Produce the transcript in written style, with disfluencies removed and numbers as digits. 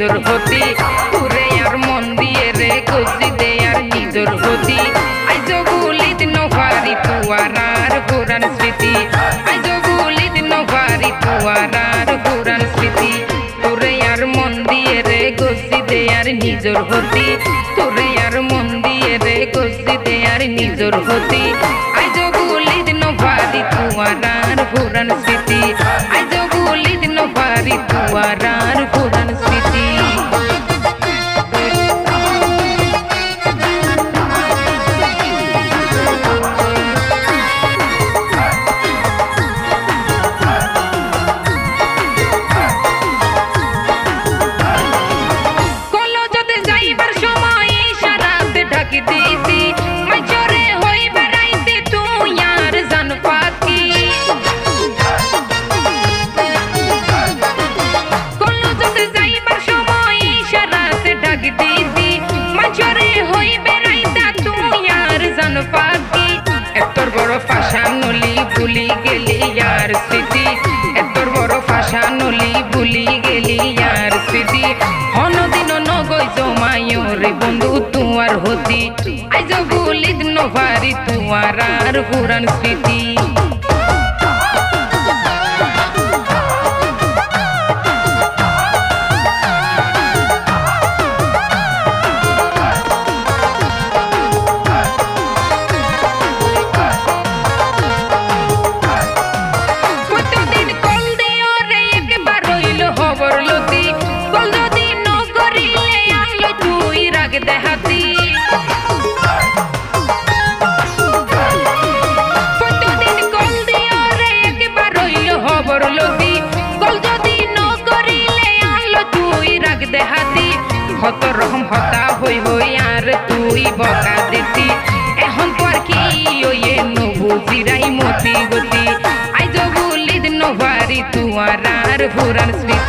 নিজর হতি তোরে আর মন দিয়ে রে গজি দে আর নিজর হতি আইজ গুলিত নভারি তুয়ার আর পুরান স্মৃতি আইজ গুলিত নভারি তুয়ার আর পুরান স্মৃতি তোরে আর মন দিয়ে রে গজি দে আর নিজর হতি তোরে আর মন দিয়ে রে গজি দে আর নিজর হতি আইজ গুলিত নভারি তুয়ার আর পুরান স্মৃতি আইজ গুলিত নভারি তুয়ার আর পুরান স্মৃতি ভুলি গেলি यार স্মৃতি এতর বড় ফাঁসা নলি ভুলি গেলি यार স্মৃতি হনদিন নগই জমায়ো রে বন্ধু তুয়ার হতি আইজ ভুলিত নভারি তুয়ার আর পুরান স্মৃতি কত রকম হতা হই হই আর তুই বকা দিতি এখন তোর কি ওয়ে নবুজিরাই মতি গতি আইজ গুলিত নভারি তুয়ার আর পুরান স্মৃতি